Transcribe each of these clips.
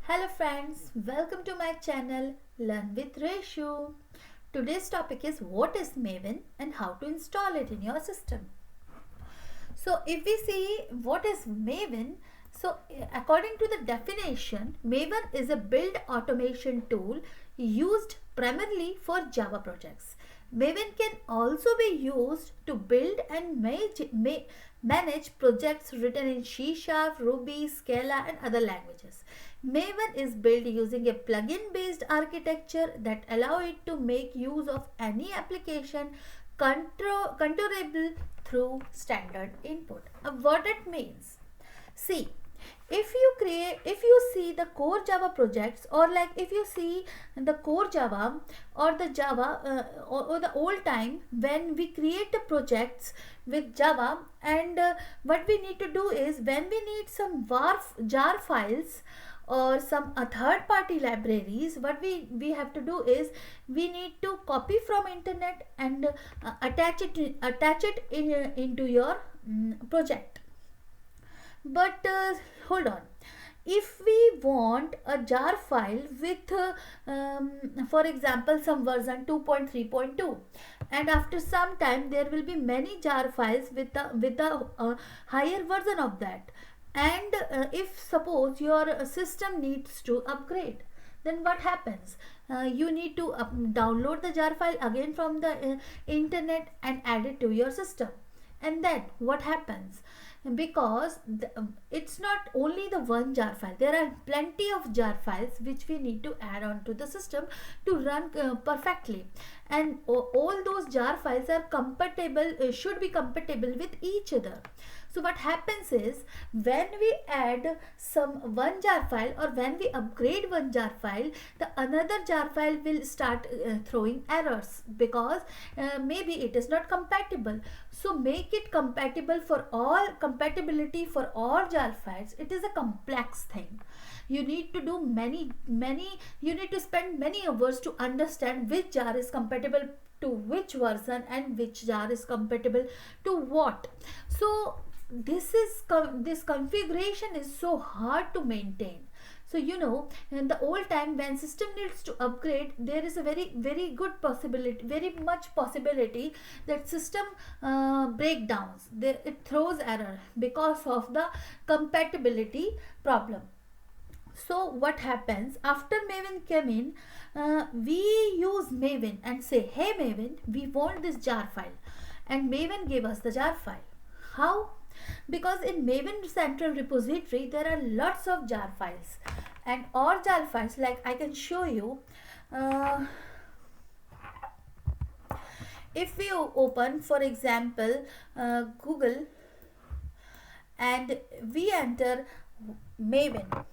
Hello friends, welcome to my channel Learn with Reshu. Today's topic is what is Maven and how to install it in your system. So if we see what is Maven, according to the definition, Maven is a build automation tool used primarily for Java projects. Maven can also be used to build and manage projects written in C Sharp, Ruby, Scala and other languages. Maven is built using a plugin based architecture that allow it to make use of any application controllable through standard input. What it means? See, if you see the core Java projects, or like if you see the core Java or the Java or the old time when we create the projects with Java, and what we need to do is when we need some jar files or some third party libraries, what we have to do is we need to copy from internet and attach it into your project. But hold on, if we want a jar file with for example some version 2.3.2, and after some time there will be many jar files with the higher version of that, and if suppose your system needs to upgrade, then what happens? You need to download the jar file again from the internet and add it to your system. And then what happens? Because it's not only the one jar file, there are plenty of jar files which we need to add on to the system to run perfectly, and all those jar files are compatible, should be compatible with each other. So what happens is when we add some one jar file or when we upgrade one jar file, the another jar file will start throwing errors because maybe it is not compatible. So make it compatible for all, compatibility for all jar files. It is a complex thing. You need to do you need to spend many hours to understand which jar is compatible to which version and which jar is compatible to what. So this configuration is so hard to maintain. So in the old time when system needs to upgrade, there is a very good possibility, very much possibility that system breakdowns, it throws error because of the compatibility problem. So what happens after Maven came in, we use Maven and say, hey Maven, we want this jar file, and Maven gave us the jar file. How? Because in Maven central repository there are lots of jar files, and all jar files, like I can show you, if we open for example Google and we enter Maven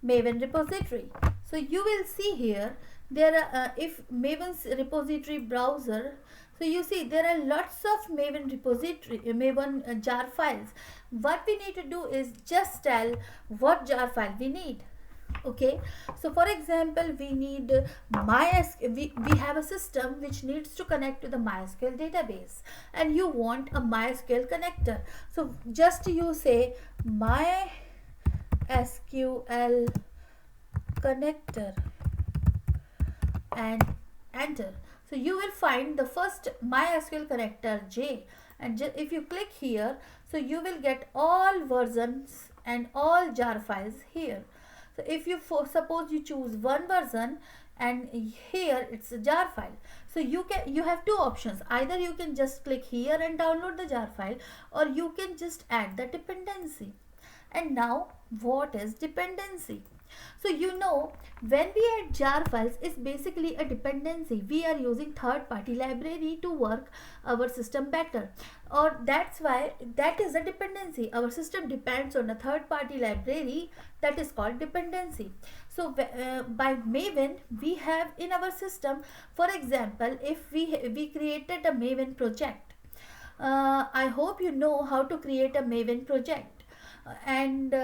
repository, so you will see here there are if Maven's repository browser, so you see there are lots of Maven repository, Maven jar files. What we need to do is just tell what jar file we need. Okay, so for example we need MySQL, we have a system which needs to connect to the MySQL database, and you want a MySQL connector. So just you say MySQL connector and enter. So you will find the first MySQL connector J, and if you click here, so you will get all versions and all jar files here. So if you suppose you choose one version and here it's a jar file, so you have two options. Either you can just click here and download the jar file, or you can just add the dependency. And now what is dependency? So when we add jar files, is basically a dependency. We are using third party library to work our system better, or that's why that is a dependency. Our system depends on a third party library, that is called dependency. So by Maven we have in our system, for example if we created a Maven project, I hope you know how to create a Maven project. And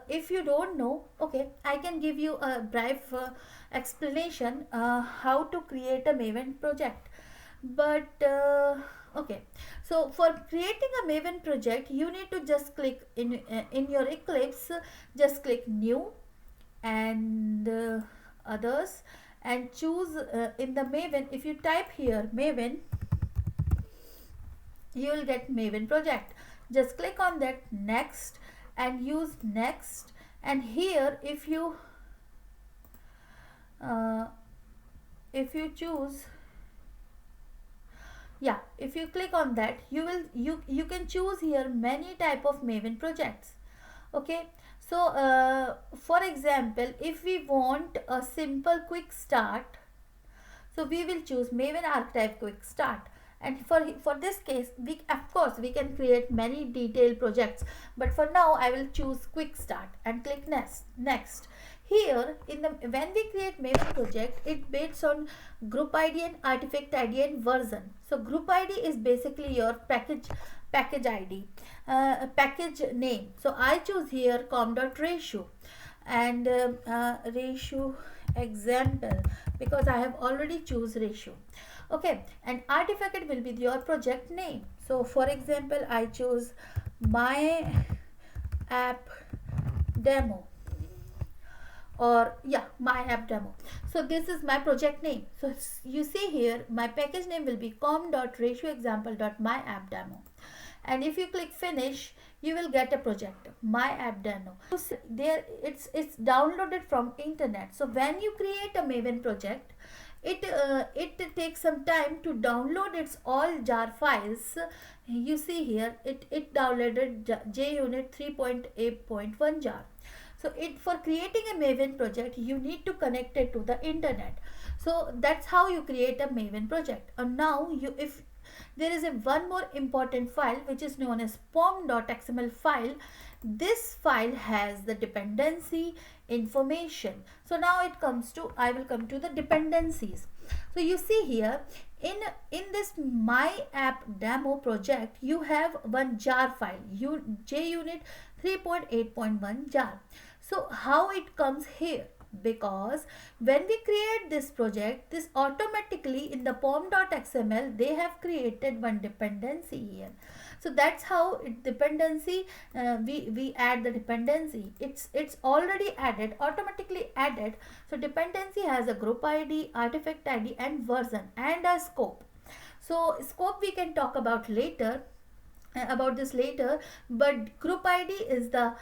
if you don't know, okay, I can give you a brief explanation how to create a Maven project. but okay. So for creating a Maven project, you need to just click in your Eclipse, just click new and others, and choose in the Maven. If you type here Maven, you will get Maven project. Just click on that, next, and use next. And here uh, if you choose, yeah, if you click on that, you can choose here many type of Maven projects. Okay, so for example, if we want a simple quick start, so we will choose Maven archetype quick start. And for this case, we of course we can create many detailed projects, but for now I will choose quick start and click next. Here in the when we create Maven project, it based on group ID and artifact ID and version. So group ID is basically your package ID, package name. So I choose here com.ratio and ratio example, because I have already choose ratio. Okay, and artifact will be your project name. So for example, I choose my app demo, or yeah, my app demo. So this is my project name. So you see here my package name will be com.ratioexample.myappdemo. And if you click finish, you will get a project, my app demo. There it's downloaded from internet. So when you create a Maven project, it takes some time to download its all jar files. You see here it downloaded JUnit 3.8.1 jar. So for creating a Maven project, you need to connect it to the internet. So that's how you create a Maven project. And now if there is one more important file which is known as Pom.xml file. This file has the dependency information. So now I will come to the dependencies. So you see here in this my app demo project, you have one jar file, JUnit 3.8.1 jar. So how it comes here? Because when we create this project, this automatically in the pom.xml they have created one dependency here. So that's how dependency, we add the dependency. It's already added, automatically added. So dependency has a group ID, artifact ID and version and a scope. So scope we can talk about later, about this later, but group ID is the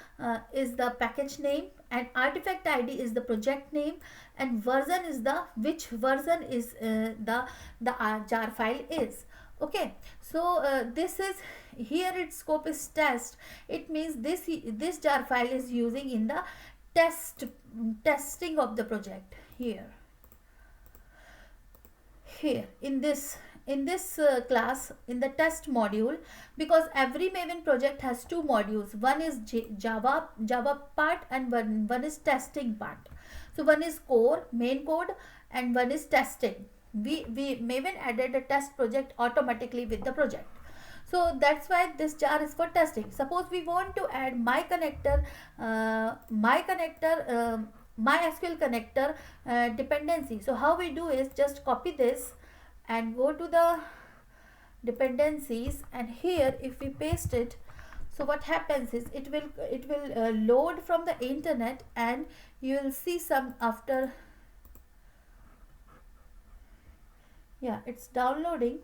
package name, and artifact ID is the project name, and version is the which version is the jar file is. Okay, so this is here its scope is test. It means this jar file is using in the testing of the project here in this class, in the test module, because every Maven project has two modules. One is Java part and one is testing part. So one is core, main code, and one is testing. We Maven added a test project automatically with the project. So that's why this jar is for testing. Suppose we want to add my MySQL connector dependency. So how we do is just copy this and go to the dependencies, and here if we paste it, so what happens is it will load from the internet, and you will see some after, yeah, it's downloading,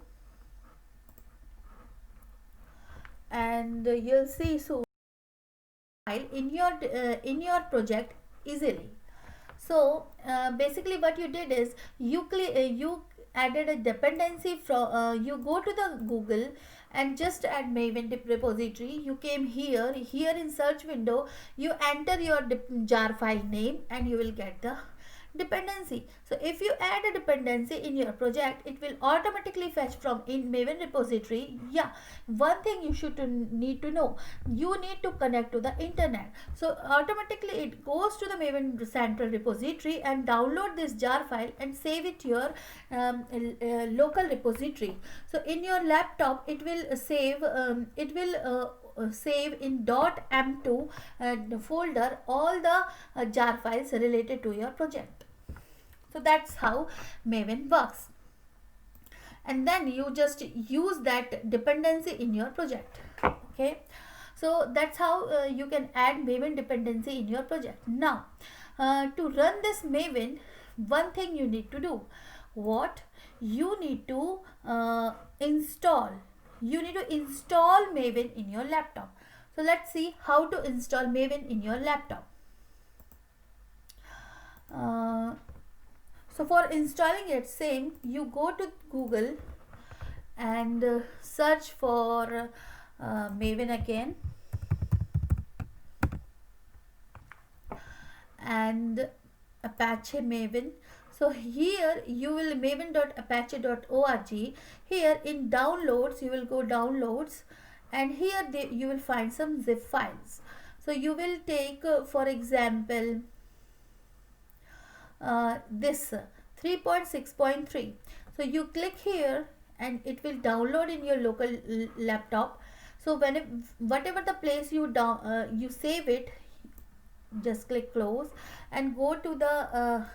and you'll see so in your project easily. So basically what you did is you added a dependency from you go to the Google and just add Maven repository. You came here in search window, you enter your jar file name and you will get the dependency. So if you add a dependency in your project, it will automatically fetch from in Maven repository. Yeah, one thing you should need to know, you need to connect to the internet. So automatically it goes to the Maven central repository and download this jar file and save it to your local repository. So in your laptop it will save save in .m2 folder all the jar files related to your project. So that's how Maven works. and then you just use that dependency in your project. Okay, so that's how you can add Maven dependency in your project. Now to run this Maven, one thing you need to do, what you need to install, you need to install Maven in your laptop. So let's see how to install Maven in your laptop. So for installing it, same, you go to Google and search for Maven again, and Apache Maven. So here you will maven.apache.org. Here in downloads you will go downloads, and here you will find some zip files. So you will take for example this 3.6.3. so you click here and it will download in your local laptop. So whatever the place you save it, just click close and go to the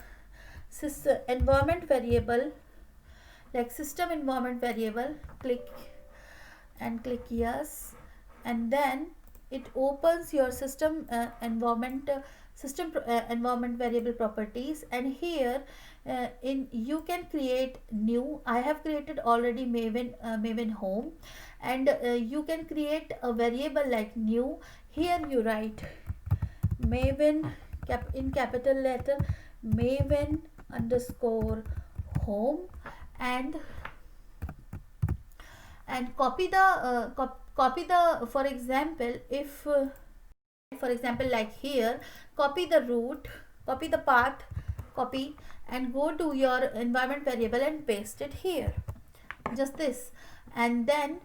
system environment variable, like system environment variable, click yes, and then it opens your system environment variable properties, and here you can create new. I have created already Maven home, and you can create a variable like new. Here you write Maven in capital letter, Maven underscore home, and copy the for example, if for example like here, copy the root, copy the path, copy, and go to your environment variable and paste it here, just this, and then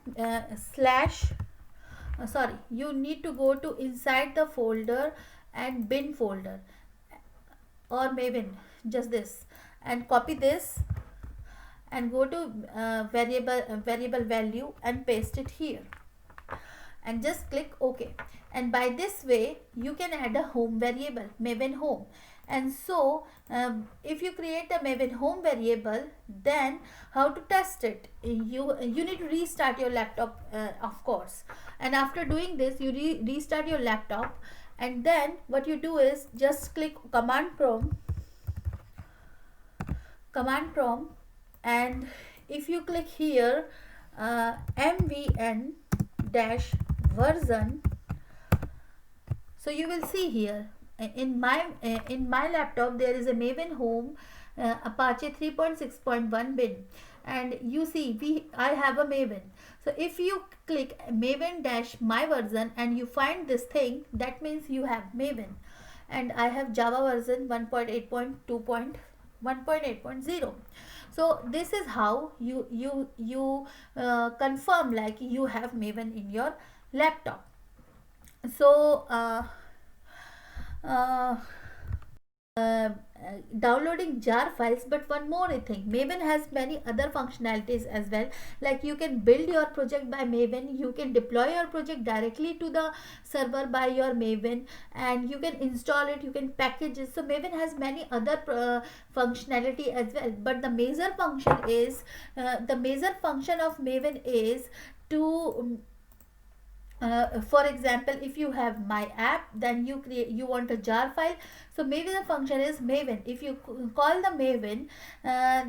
you need to go to inside the folder and bin folder or Maven, just this, and copy this and go to variable value and paste it here, and just click OK. And by this way you can add a home variable, Maven home. And so if you create a Maven home variable, then how to test it? You need to restart your laptop, of course, and after doing this you restart your laptop, and then what you do is just click command prompt, and if you click here mvn -version, so you will see here in my laptop there is a Maven home Apache 3.6.1 bin, and you see I have a Maven. So if you click Maven -my version and you find this thing, that means you have Maven, and I have Java version 1.8.2.1.8.0. So this is how you confirm like you have Maven in your laptop. So downloading jar files, but one more thing, Maven has many other functionalities as well, like you can build your project by Maven, you can deploy your project directly to the server by your Maven, and you can install it, you can package it. So Maven has many other functionality as well, but the major function of Maven is to for example, if you have my app, then you want a jar file. So maybe the function is Maven. If you call the Maven,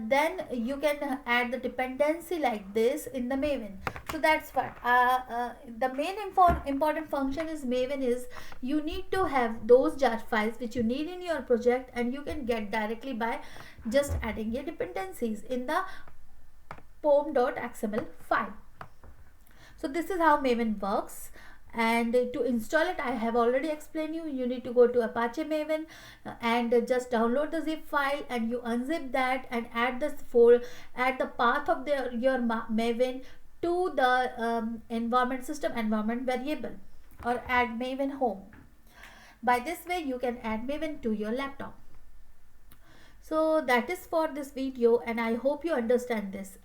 then you can add the dependency like this in the Maven. So that's what the main important function is Maven is you need to have those jar files which you need in your project, and you can get directly by just adding your dependencies in the pom.xml file. So this is how Maven works, and to install it I have already explained you need to go to Apache Maven and just download the zip file, and you unzip that and add the path of your Maven to the system environment variable, or add Maven home. By this way you can add Maven to your laptop. So that is for this video, and I hope you understand this.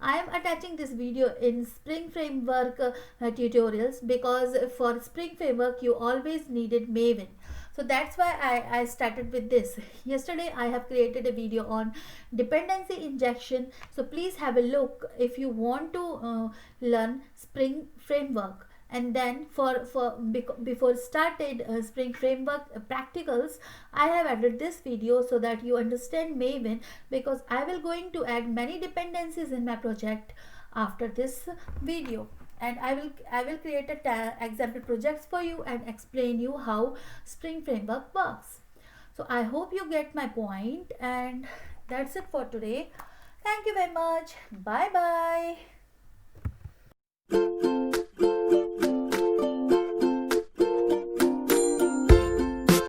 I am attaching this video in Spring Framework tutorials, because for Spring Framework you always needed Maven. So So that's why I started with this. Yesterday I have created a video on dependency injection, so please have a look if you want to learn Spring framework. And then before started Spring framework practicals, I have added this video so that you understand Maven, because I will going to add many dependencies in my project after this video. And I will create a example projects for you and explain you how Spring framework works. So I hope you get my point, and that's it for today. Thank you very much. Bye bye.